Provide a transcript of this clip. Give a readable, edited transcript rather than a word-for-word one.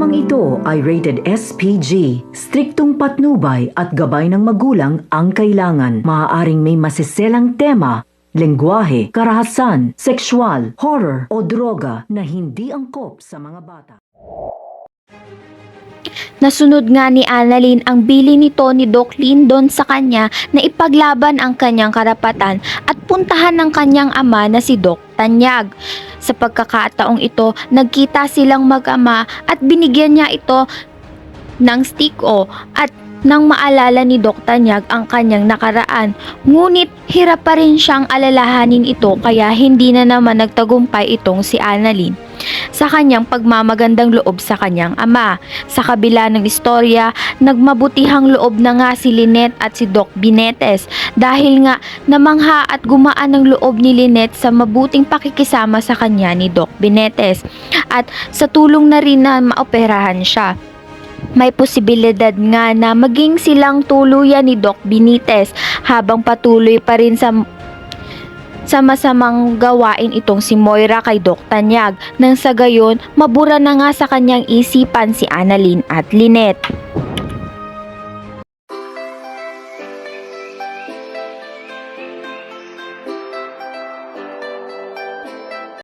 Programang ito ay rated SPG. Striktong patnubay at gabay ng magulang ang kailangan. Maaaring may masiselang tema, lengguwahe, karahasan, sexual, horror o droga na hindi angkop sa mga bata. Nasunod nga ni Annalyn ang bili nito ni Doc Lindon sa kanya na ipaglaban ang kanyang karapatan at puntahan ng kanyang ama na si Doc Tanyag. Sa pagkakataong ito, nagkita silang mag-ama at binigyan niya ito ng stick-o at nang maalala ni Doc Tanyag ang kanyang nakaraan. Ngunit hirap pa rin siyang alalahanin ito kaya hindi na naman nagtagumpay itong si Annalyn sa kanyang pagmamagandang loob sa kanyang ama. Sa kabila ng istorya, nagmabutihang loob na nga si Lynette at si Doc Binetes dahil nga namangha at gumaan ang loob ni Lynette sa mabuting pakikisama sa kanya ni Doc Binetes at sa tulong na rin na maoperahan siya. May posibilidad nga na maging silang tuluyan ni Doc Benitez habang patuloy pa rin sa masamang gawain itong si Moira kay Doc Tanyag nang sa gayon mabura na nga sa kanyang isipan si Annalyn at Lynette.